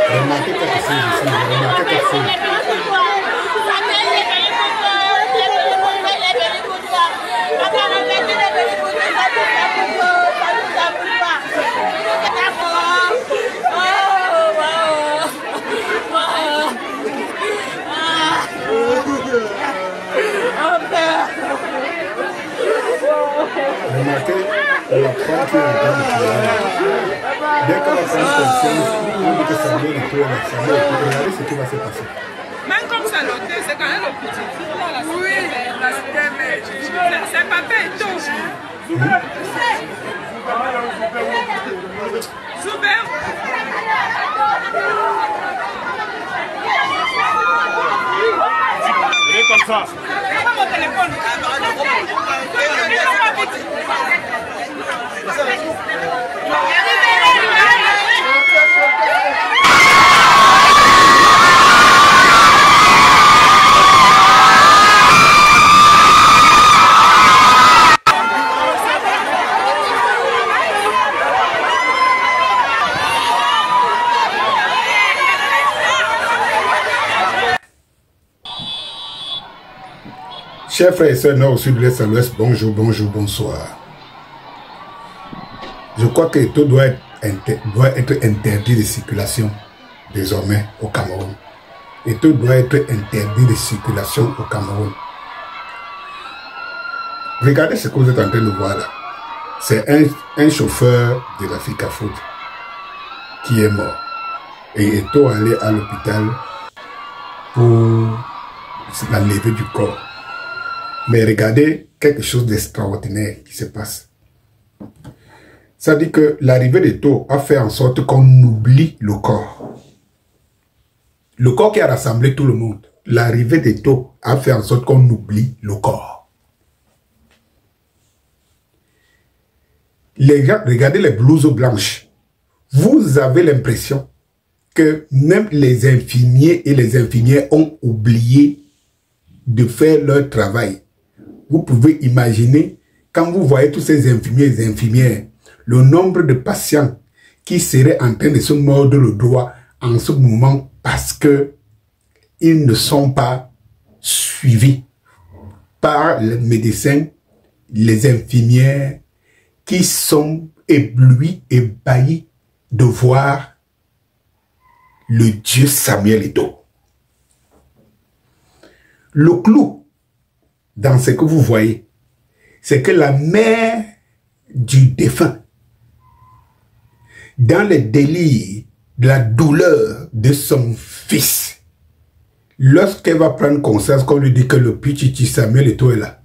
Remarquez quelque chose ici, remarquez quelque chose. Remarquez la croix qui est en train de tirer. Dès qu'on va prendre conscience, on dit que ça vient de toi, ça vient de toi. Regardez ce qui va se passer. Même comme ça, l'hôtel, c'est quand même le petit. Oui, c'est papa et tout. Super. Et comme ça. Mon téléphone. Chers frères et sœurs nord, sud, l'est, à l'ouest, bonjour, bonjour, bonsoir. Je crois que tout doit être interdit de circulation désormais au Cameroun. Et tout doit être interdit de circulation au Cameroun. Regardez ce que vous êtes en train de voir là. C'est un chauffeur de la FICAFOOT qui est mort. Et est allé à l'hôpital pour la levée du corps. Mais regardez quelque chose d'extraordinaire qui se passe. Ça dit que l'arrivée de Tau a fait en sorte qu'on oublie le corps. Le corps qui a rassemblé tout le monde. L'arrivée de Tau a fait en sorte qu'on oublie le corps. Les gars, regardez les blouses blanches. Vous avez l'impression que même les infirmiers et les infirmières ont oublié de faire leur travail. Vous pouvez imaginer, quand vous voyez tous ces infirmiers et infirmières, le nombre de patients qui seraient en train de se mordre le doigt en ce moment parce que ils ne sont pas suivis par les médecins, les infirmières, qui sont éblouis, ébahis de voir le Dieu Samuel Eto'o. Le clou dans ce que vous voyez, c'est que la mère du défunt, dans le délire de la douleur de son fils, lorsqu'elle va prendre conscience qu'on lui dit que le petit Samuel Eto'o est là,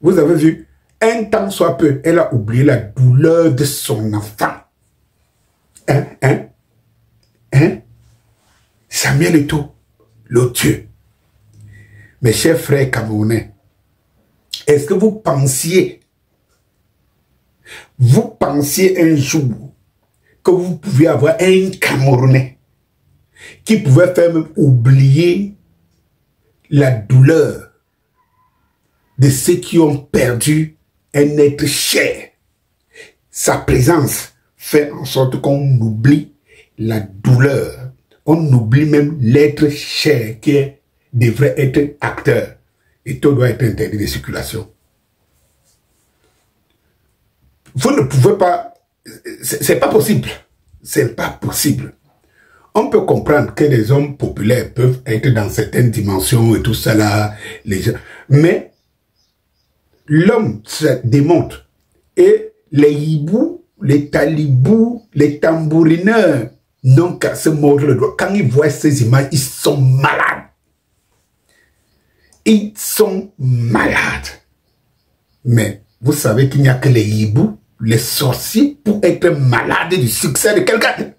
vous avez vu, un temps soit peu, elle a oublié la douleur de son enfant. Samuel Eto'o, le Dieu. Mes chers frères camerounais, est-ce que vous pensiez un jour que vous pouviez avoir un Camerounais qui pouvait faire même oublier la douleur de ceux qui ont perdu un être cher? Sa présence fait en sorte qu'on oublie la douleur. On oublie même l'être cher qui devrait être acteur. Et tout doit être interdit de circulation. Vous ne pouvez pas... C'est pas possible. C'est pas possible. On peut comprendre que les hommes populaires peuvent être dans certaines dimensions et tout ça là. Les gens, mais l'homme se démontre. Et les hiboux, les talibous, les tambourineurs n'ont qu'à se mordre le doigt. Quand ils voient ces images, ils sont malades. Ils sont malades. Mais vous savez qu'il n'y a que les hiboux, les sorciers, pour être malades du succès de quelqu'un.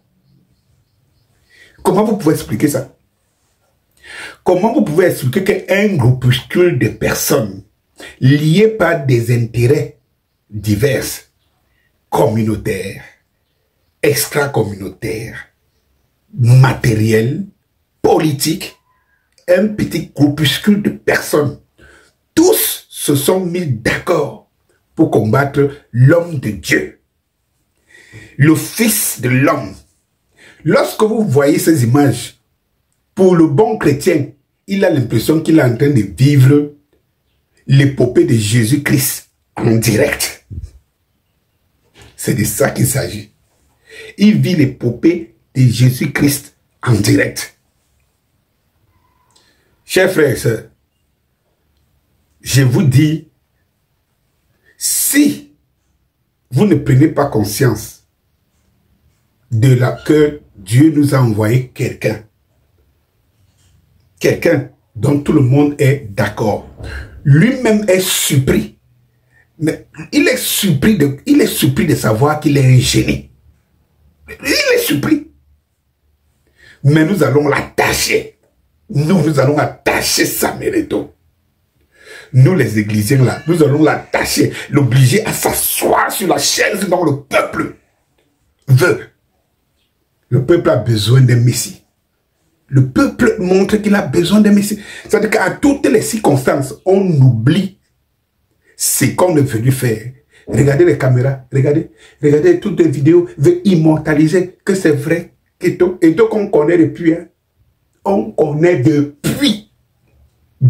Comment vous pouvez expliquer ça? Comment vous pouvez expliquer qu'un groupuscule de personnes liées par des intérêts divers, communautaires, extra-communautaires, matériels, politiques, un petit groupuscule de personnes, tous se sont mis d'accord pour combattre l'homme de Dieu, le Fils de l'homme. Lorsque vous voyez ces images, pour le bon chrétien, il a l'impression qu'il est en train de vivre l'épopée de Jésus-Christ en direct. C'est de ça qu'il s'agit. Il vit l'épopée de Jésus-Christ en direct. Chers frères et sœurs, je vous dis, si vous ne prenez pas conscience de que Dieu nous a envoyé quelqu'un dont tout le monde est d'accord, lui-même est surpris. Il est surpris de savoir qu'il est un génie. Il est surpris. Mais nous allons l'attacher. Nous allons attacher Saméréto. Nous les Églisiens là, nous allons l'attacher, l'obliger à s'asseoir sur la chaise dont le peuple veut. Le peuple a besoin d'un Messie. Le peuple montre qu'il a besoin d'un Messie. C'est-à-dire qu'à toutes les circonstances, on oublie ce qu'on est venu faire. Regardez les caméras, regardez toutes les vidéos, veut immortaliser que c'est vrai. Et donc on connaît depuis, hein. On connaît depuis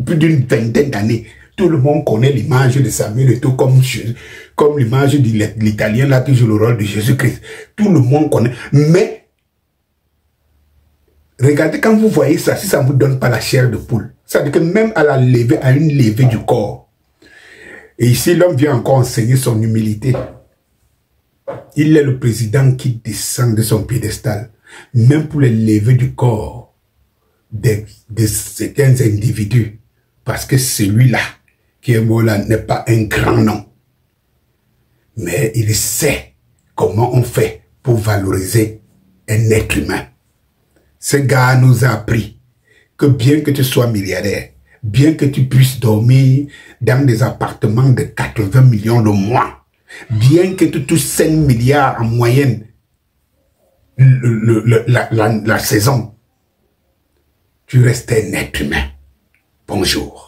plus d'une vingtaine d'années. Tout le monde connaît l'image de Samuel Eto'o comme l'image de l'Italien là qui joue le rôle de Jésus-Christ. Tout le monde connaît. Mais regardez quand vous voyez ça, si ça ne vous donne pas la chair de poule. Ça veut dire que même à la levée, à une levée du corps. Et ici, l'homme vient encore enseigner son humilité. Il est le président qui descend de son piédestal. Même pour les levées du corps de certains individus. Parce que celui-là, qui est mort là, n'est pas un grand nom. Mais il sait comment on fait pour valoriser un être humain. Ce gars nous a appris que bien que tu sois milliardaire, bien que tu puisses dormir dans des appartements de 80 millions le mois, bien que tu touches 5 milliards en moyenne la saison, tu restes un être humain. Bonjour.